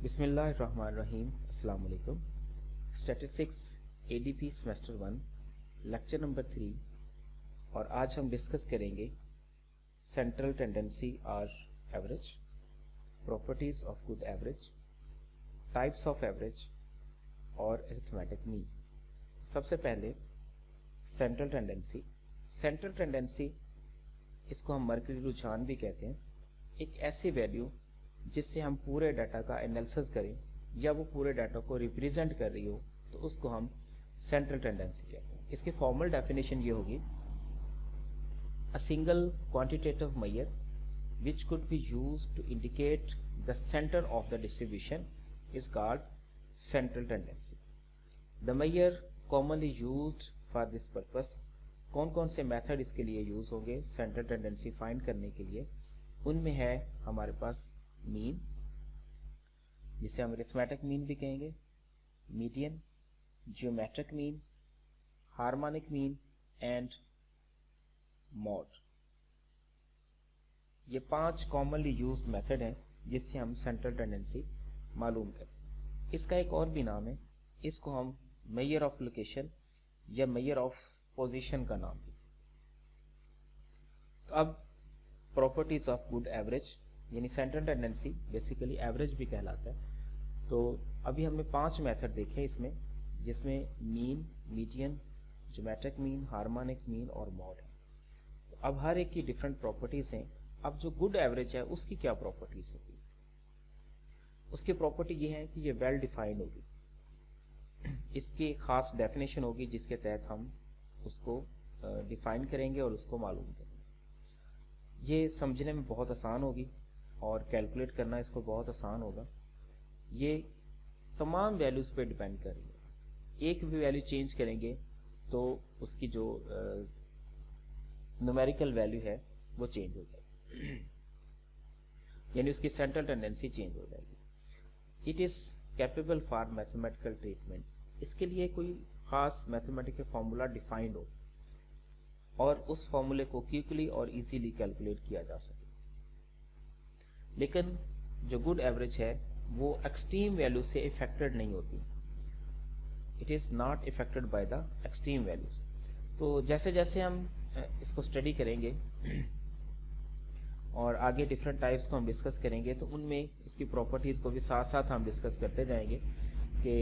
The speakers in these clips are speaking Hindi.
बिस्मिल्लाहिर्रहमानिर्रहीम। अस्सलाम वालेकुम। Statistics ADP semester 1 lecture number 3 और आज हम डिस्कस करेंगे सेंट्रल टेंडेंसी और average, properties of good average, types of average और अरिथमेटिक मीन। सबसे पहले सेंट्रल टेंडेंसी। सेंट्रल टेंडेंसी, इसको हम मरकजी रुझान भी कहते हैं, एक ऐसी वैल्यू जिससे हम पूरे डाटा का एनालिसिस करें या वो पूरे डाटा को रिप्रेजेंट कर रही हो तो उसको हम सेंट्रल टेंडेंसी कहते हैं। इसकी फॉर्मल डेफिनेशन ये होगी, a single quantitative measure which could be used to indicate the center of the distribution is called central tendency. The measure commonly used for this purpose, कौन कौन से मेथड इसके लिए यूज होंगे सेंट्रल टेंडेंसी फाइंड करने के लिए? उनमें है हमारे पास मीन, जिसे हम अरिथमेटिक मीन भी कहेंगे, median, geometric mean, harmonic mean and mod. ये 5 कॉमनली यूज्ड मेथड हैं जिससे हम सेंट्रल टेंडेंसी मालूम करें। इसका एक और भी नाम है, इसको हम मेजर ऑफ लोकेशन या मेजर ऑफ पोजीशन का नाम है। तो अब प्रॉपर्टीज ऑफ गुड एवरेज, यानी सेंट्रल टेंडेंसी बेसिकली एवरेज भी कहलाता है। तो अभी हमने 5 मेथड देखे इसमें, जिसमें mean, median, geometric mean, harmonic mean और मॉड है। तो अब हर एक की डिफरेंट प्रॉपर्टीज हैं। अब जो गुड एवरेज है उसकी क्या प्रॉपर्टीज होगी? उसकी प्रॉपर्टी ये है कि ये वेल डिफाइंड होगी, इसकी एक खास डेफिनेशन होगी जिसके तहत हम उसको डिफाइन करेंगे और उसको मालूम करेंगे। ये समझने में बहुत आसान होगी और कैलकुलेट करना इसको बहुत आसान होगा। ये तमाम वैल्यूज पे डिपेंड करेंगे। एक भी वैल्यू चेंज करेंगे तो उसकी जो न्यूमेरिकल वैल्यू है वो चेंज हो जाएगी, यानी उसकी सेंट्रल टेंडेंसी चेंज हो जाएगी। It is capable for mathematical treatment. इसके लिए कोई खास मैथमेटिकल फॉर्मूला डिफाइंड हो और उस फॉर्मूले को क्विकली और इजीली कैलकुलेट किया जा सके। लेकिन जो गुड एवरेज है वो एक्सट्रीम वैल्यू से इफेक्टेड नहीं होती। It is not affected by the extreme values. तो जैसे जैसे हम इसको स्टडी करेंगे और आगे डिफरेंट टाइप्स को हम डिस्कस करेंगे तो उनमें इसकी प्रॉपर्टीज को भी साथ साथ हम डिस्कस करते जाएंगे कि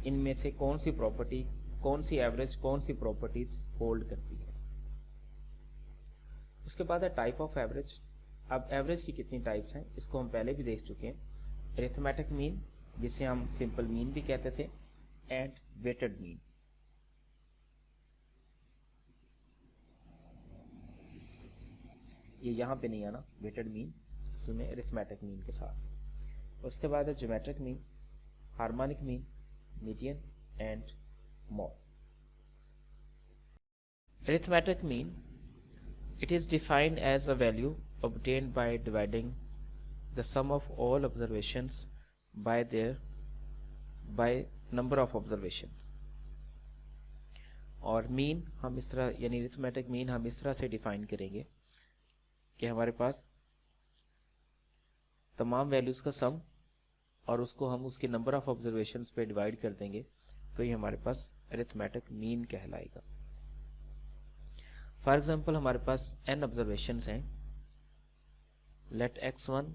इनमें से कौन सी प्रॉपर्टी, कौन सी एवरेज, कौन सी प्रॉपर्टीज होल्ड करती है। उसके बाद है टाइप ऑफ एवरेज। अब एवरेज की कितनी टाइप्स हैं इसको हम पहले भी देख चुके हैं। अरिथमेटिक मीन, जिसे हम सिंपल मीन भी कहते थे, एंड वेटेड मीन। ये यहाँ पे नहीं आना, वेटेड मीन असल में अरिथमेटिक मीन के साथ। उसके बाद है geometric mean, harmonic mean, median and mod. Arithmetic mean, it is defined as a value obtained by dividing the sum of all observations by number of observations। और मीन हम इस तरह, यानी अरिथमेटिक मीन हम इस तरह से डिफाइन करेंगे कि हमारे पास तमाम वैल्यूज का सम और उसको हम उसके नंबर ऑफ ऑब्जर्वेशंस पे डिवाइड कर देंगे तो ये हमारे पास अरिथमेटिक मीन कहलाएगा। फॉर एग्जाम्पल हमारे पास n ऑब्जर्वेशंस हैं। Let x1,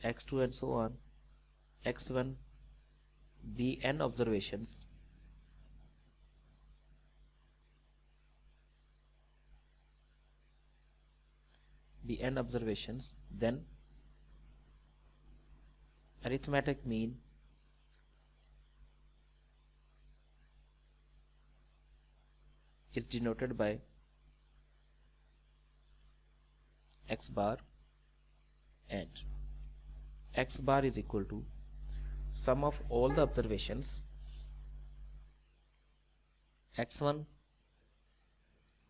x2 and so on, x1 be n observations, then arithmetic mean is denoted by x bar, and x bar is equal to sum of all the observations x1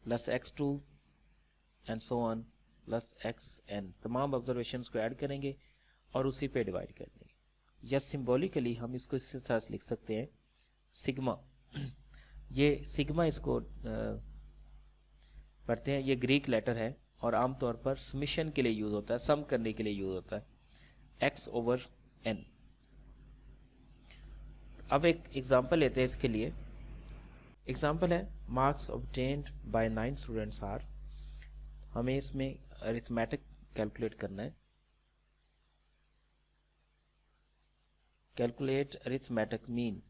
plus x2 and so on plus xn। तमाम ऑब्जर्वेशंस को ऐड करेंगे और उसी पे डिवाइड कर देंगे। या सिंबॉलिकली हम इसको इस तरह से लिख सकते हैं, सिग्मा। ये सिग्मा इसको पढ़ते हैं, ये ग्रीक लेटर है और आमतौर पर समिशन के लिए यूज होता है, सम करने के लिए यूज होता है। x over n। अब एक एग्जांपल लेते हैं इसके लिए। एग्जांपल है marks obtained by 9 students are. हमें इसमें अरिथमेटिक कैलकुलेट करना है। Calculate arithmetic mean.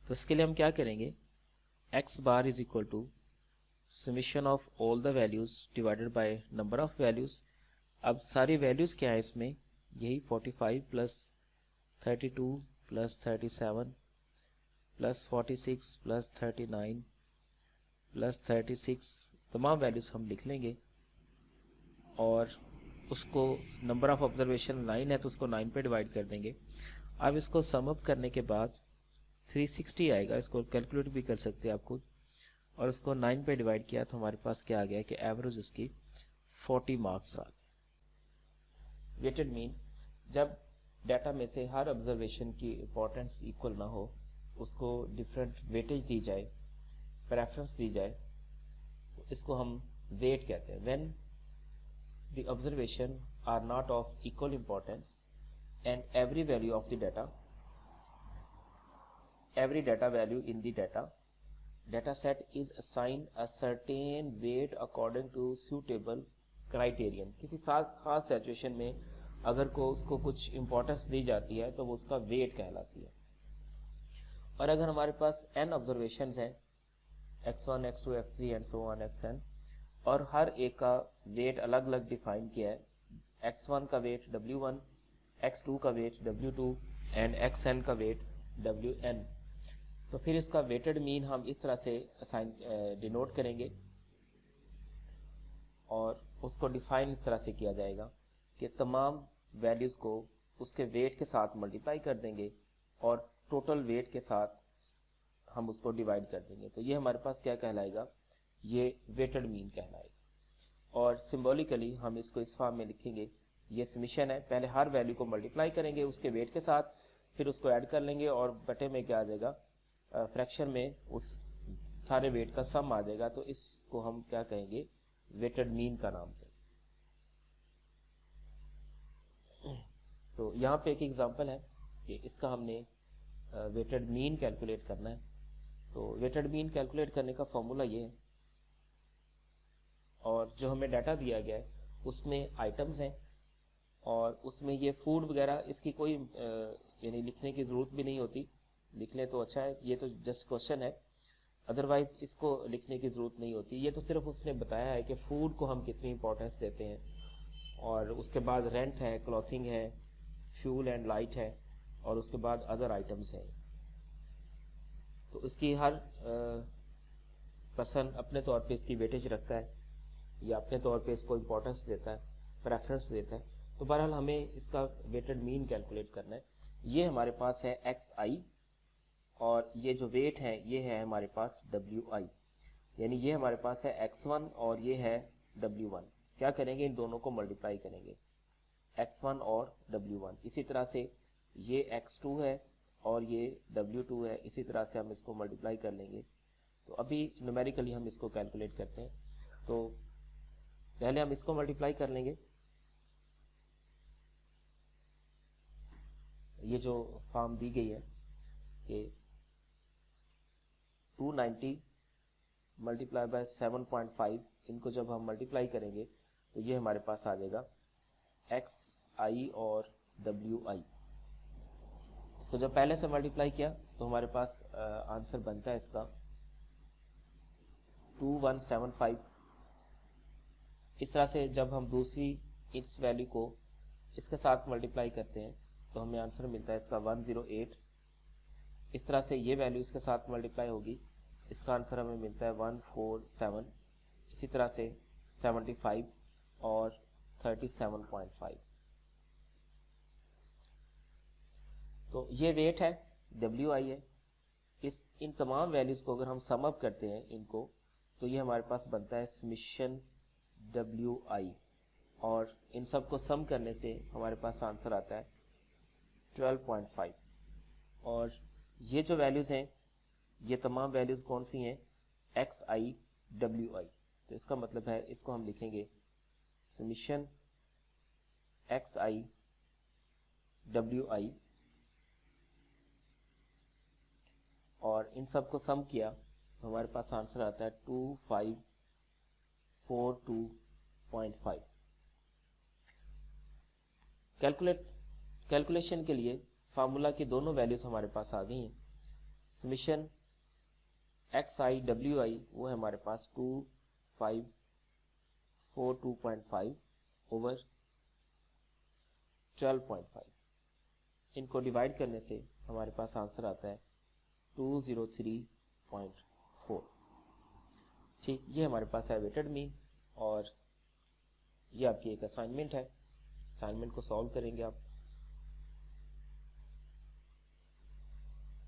तो इसके लिए हम क्या करेंगे, x bar is equal to summation of all the values divided by number of values. अब सारी वैल्यूज क्या है इसमें, यही 45 प्लस 32 प्लस 37 प्लस 46 प्लस 39 प्लस 36, तमाम वैल्यूज हम लिख लेंगे और उसको नंबर ऑफ ऑब्जर्वेशन 9 है तो उसको 9 पे डिवाइड कर देंगे। अब इसको सम अप करने के बाद 360 आएगा, इसको कैलकुलेट भी कर सकते हैं आप खुद। और उसको 9 पे डिवाइड किया तो हमारे पास क्या आ गया कि एवरेज उसकी 40 मार्क्स आ गए। वेटेड मीन, जब डाटा में से हर ऑब्जर्वेशन की इंपॉर्टेंस इक्वल ना हो, उसको डिफरेंट वेटेज दी जाए, प्रेफरेंस दी जाए, तो इसको हम वेट कहते हैं। When the observation are not of equal importance and every value of the data, every data value in the data set is assigned a certain weight according to suitable criterion। किसी खास सिचुएशन में अगर को उसको कुछ इंपॉर्टेंस दी जाती है तो वो उसका वेट कहलाती है। और अगर हमारे पास n ऑब्जर्वेशंस हैं, x1 x2 x3 and so on xn, और हर एक का वेट अलग अलग डिफाइन किया है, x1 का वेट w1, x2 का वेट w2 एंड xn का वेट wn, तो फिर इसका वेटेड मीन हम इस तरह से डिनोट करेंगे और उसको डिफाइन इस तरह से किया जाएगा कि तमाम वैल्यूज को उसके वेट के साथ मल्टीप्लाई कर देंगे और टोटल वेट के साथ हम उसको डिवाइड कर देंगे। तो ये हमारे पास क्या कहलाएगा, ये वेटेड मीन कहलाएगा। और सिंबॉलिकली हम इसको इस फॉर्म में लिखेंगे, ये समेशन है, पहले हर वैल्यू को मल्टीप्लाई करेंगे उसके वेट के साथ, फिर उसको ऐड कर लेंगे और बटे में क्या आ जाएगा, फ्रैक्शन में उस सारे वेट का सम आ जाएगा। तो इसको हम क्या कहेंगे, वेटेड मीन का नाम देंगे। तो यहाँ पे एक एग्जांपल है कि इसका हमने वेटेड मीन कैलकुलेट करना है। तो वेटेड मीन कैलकुलेट करने का फॉर्मूला ये है, और जो हमें डाटा दिया गया है उसमें आइटम्स हैं और उसमें ये फूड वगैरह, इसकी कोई यानी लिखने की ज़रूरत भी नहीं होती, लिख लें तो अच्छा है, ये तो जस्ट क्वेश्चन है, अदरवाइज इसको लिखने की ज़रूरत नहीं होती। ये तो सिर्फ उसने बताया है कि फूड को हम कितनी इंपॉर्टेंस देते हैं, और उसके बाद रेंट है, क्लॉथिंग है, फ्यूल एंड लाइट है, और उसके बाद अदर आइटम्स हैं। तो इसकी हर पर्सन अपने तौर पे इसकी वेटेज रखता है या अपने तौर पे इसको इंपॉर्टेंस देता है, प्रेफरेंस देता है। तो बहरहाल हमें इसका वेटेड मीन कैलकुलेट करना है। ये हमारे पास है xi और ये जो वेट है ये है हमारे पास wi, यानी ये हमारे पास है x1 और ये है w1। क्या करेंगे, इन दोनों को मल्टीप्लाई करेंगे, x1 और w1। इसी तरह से ये x2 है और ये w2 है, इसी तरह से हम इसको मल्टीप्लाई कर लेंगे। तो अभी न्यूमेरिकली हम इसको कैलकुलेट करते हैं। तो पहले हम इसको मल्टीप्लाई कर लेंगे, ये जो फॉर्म दी गई है कि 290 मल्टीप्लाई बाय 7.5, इनको जब हम मल्टीप्लाई करेंगे तो ये हमारे पास आ जाएगा xi और wi। इसको जब पहले से मल्टीप्लाई किया तो हमारे पास आंसर बनता है इसका 2175। इस तरह से जब हम दूसरी इस वैल्यू को इसके साथ मल्टीप्लाई करते हैं तो हमें आंसर मिलता है इसका 108। इस तरह से ये वैल्यू इसके साथ मल्टीप्लाई होगी, इसका आंसर हमें मिलता है 147। इसी तरह से 75 और 37.5। तो ये वेट है, wi है। इन तमाम वैल्यूज को अगर हम सम अप करते हैं इनको, तो ये हमारे पास बनता है समेशन wi, और इन सब को सम करने से हमारे पास आंसर आता है 12.5। और ये जो वैल्यूज हैं ये तमाम वैल्यूज कौन सी हैं, xi wi। तो इसका मतलब है इसको हम लिखेंगे समेशन xi WI और इन सब को सम किया तो हमारे पास आंसर आता है 2542.5। कैलकुलेशन के लिए फार्मूला की दोनों वैल्यूज हमारे पास आ गई हैं। समीशन XI WI वो है हमारे पास 2542.5 ओवर 12.5। इनको डिवाइड करने से हमारे पास आंसर आता है 203.4। ठीक, ये हमारे पास है वेटेड मीन और ये आपकी एक असाइनमेंट है। असाइनमेंट को सॉल्व करेंगे आप।